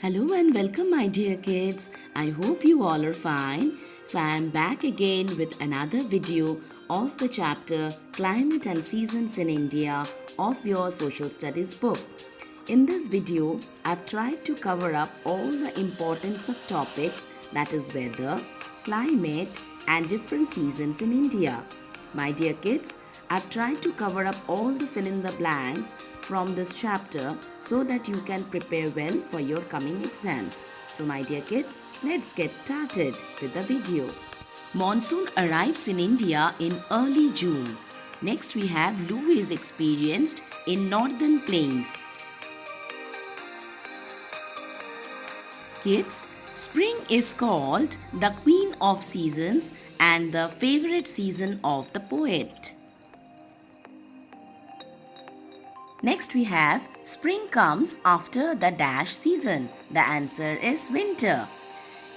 Hello and welcome, my dear kids. I hope you all are fine. So, I am back again with another video of the chapter Climate and Seasons in India of your social studies book. In this video, I've tried to cover up all the important subtopics, that is weather, climate, and different seasons in India. My dear kids, I've tried to cover up all the fill in the blanks from this chapter so that you can prepare well for your coming exams. So my dear kids, let's get started with the video. Monsoon arrives in India in early June. Next we have Loo is experienced in northern plains. Kids, spring is called the queen of seasons and the favorite season of the poet. Next we have spring comes after the dash season. The answer is winter.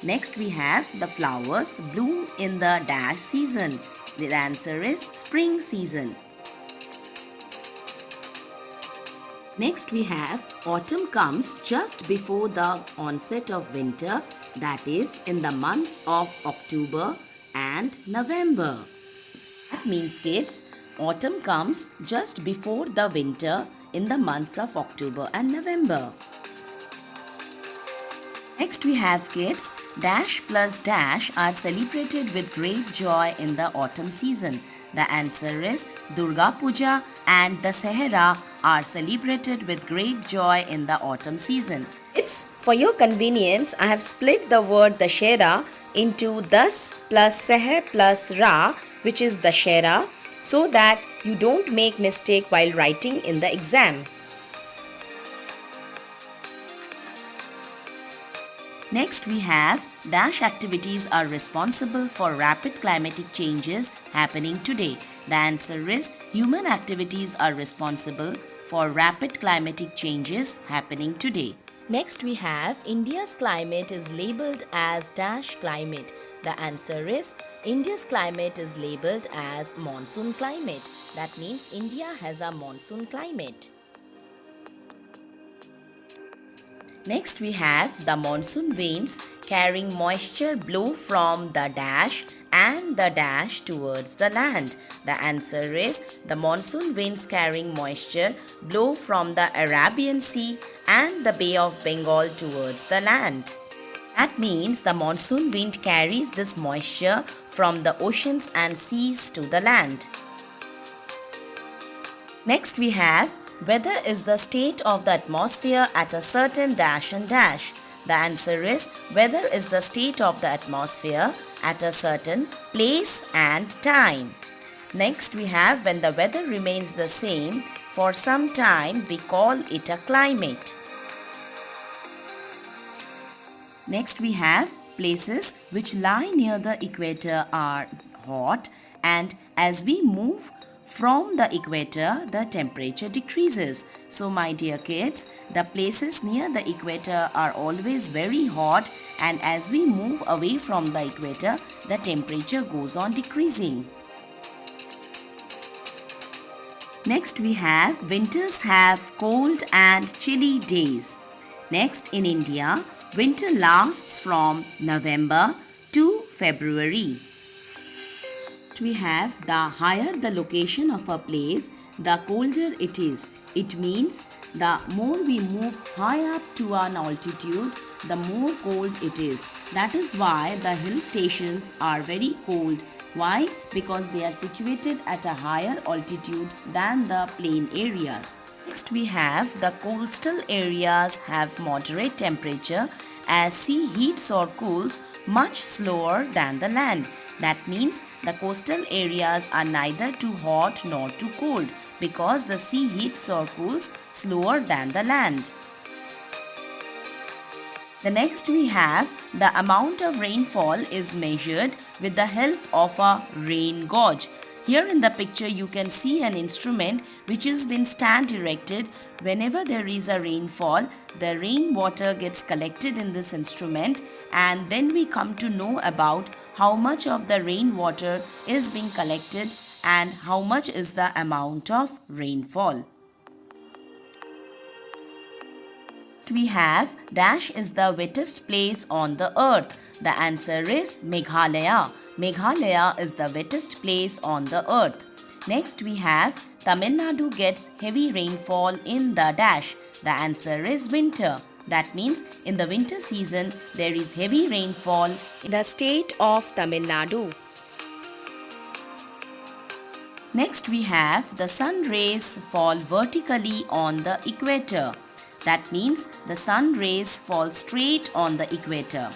Next we have the flowers bloom in the dash season. The answer is spring season. Next we have autumn comes just before the onset of winter, that is in the months of October and November. That means kids, autumn comes just before the winter in the months of October and November. Next we have kids, dash plus dash are celebrated with great joy in the autumn season. The answer is Durga Puja and the Sahara are celebrated with great joy in the autumn season. For your convenience, I have split the word Dashera into Das plus Seher plus Ra, which is Dashera, so that you don't make mistake while writing in the exam. Next we have dash activities are responsible for rapid climatic changes happening today. The answer is human activities are responsible for rapid climatic changes happening today. Next we have India's climate is labelled as dash climate. The answer is India's climate is labelled as monsoon climate. That means India has a monsoon climate. Next we have the monsoon winds carrying moisture blow from the dash and the dash towards the land. The answer is the monsoon winds carrying moisture blow from the Arabian Sea and the Bay of Bengal towards the land. That means the monsoon wind carries this moisture from the oceans and seas to the land. Next we have weather is the state of the atmosphere at a certain dash and dash. The answer is weather is the state of the atmosphere at a certain place and time. Next we have when the weather remains the same for some time, we call it a climate. Next we have places which lie near the equator are hot, and as we move from the equator, the temperature decreases. So my dear kids, the places near the equator are always very hot, and as we move away from the equator, the temperature goes on decreasing. Next we have winters have cold and chilly days. Next in India, winter lasts from November to February. We have the higher the location of a place, the colder it is. It means the more we move high up to an altitude, the more cold it is. That is why the hill stations are very cold. Why? Because they are situated at a higher altitude than the plain areas. Next we have the coastal areas have moderate temperature as sea heats or cools much slower than the land. That means the coastal areas are neither too hot nor too cold because the sea heats or cools slower than the land. The next we have the amount of rainfall is measured with the help of a rain gauge. Here in the picture you can see an instrument which has been stand erected. Whenever there is a rainfall, the rainwater gets collected in this instrument, and then we come to know about how much of the rainwater is being collected and how much is the amount of rainfall. We have dash is the wettest place on the earth. The answer is Meghalaya. Meghalaya is the wettest place on the earth. Next we have Tamil Nadu gets heavy rainfall in the dash. The answer is winter. That means in the winter season there is heavy rainfall in the state of Tamil Nadu. Next we have the sun rays fall vertically on the equator. That means the sun rays fall straight on the equator.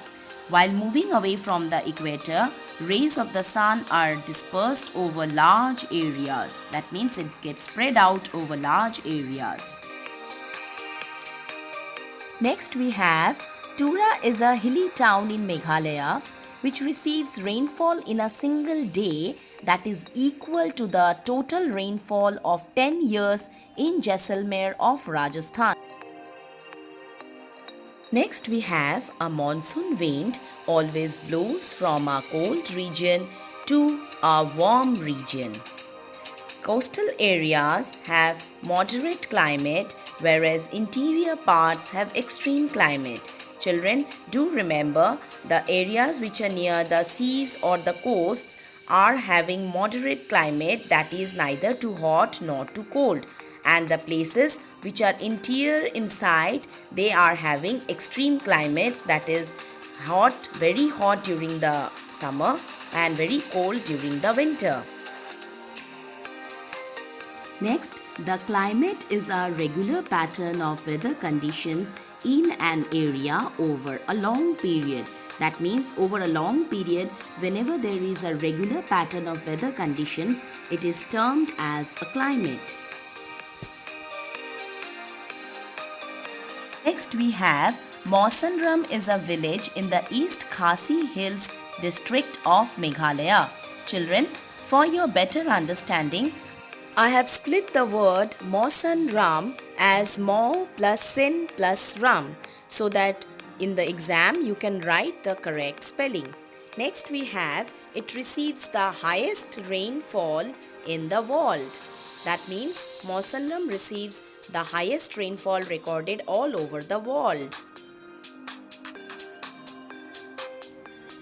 While moving away from the equator, rays of the sun are dispersed over large areas. That means it gets spread out over large areas. Next we have Tura is a hilly town in Meghalaya which receives rainfall in a single day that is equal to the total rainfall of 10 years in Jaisalmer of Rajasthan. Next we have a monsoon wind always blows from a cold region to a warm region. Coastal areas have moderate climate whereas interior parts have extreme climate. Children, do remember the areas which are near the seas or the coasts are having moderate climate, that is neither too hot nor too cold, and the places which are interior inside, they are having extreme climates, that is hot, very hot during the summer and very cold during the winter. Next, the climate is a regular pattern of weather conditions in an area over a long period. That means over a long period, whenever there is a regular pattern of weather conditions, it is termed as a climate. Next we have Mawsynram is a village in the East Khasi Hills district of Meghalaya. Children, for your better understanding, I have split the word Mawsynram as Maw plus Sin plus Ram so that in the exam you can write the correct spelling. Next we have it receives the highest rainfall in the world. That means Mawsynram receives the highest rainfall recorded all over the world.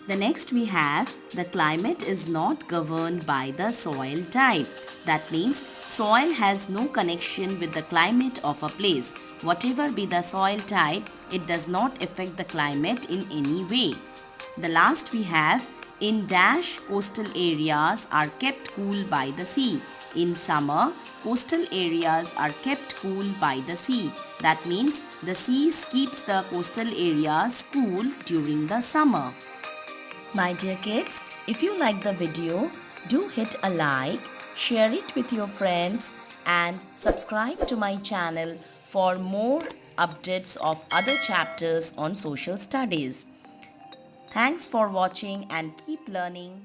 The next we have the climate is not governed by the soil type. That means soil has no connection with the climate of a place. Whatever be the soil type, it does not affect the climate in any way. The last we have in dash coastal areas are kept cool by the sea. In summer, coastal areas are kept cool by the sea. That means the sea keeps the coastal areas cool during the summer. My dear kids, if you like the video, do hit a like, share it with your friends and subscribe to my channel for more updates of other chapters on social studies. Thanks for watching and keep learning.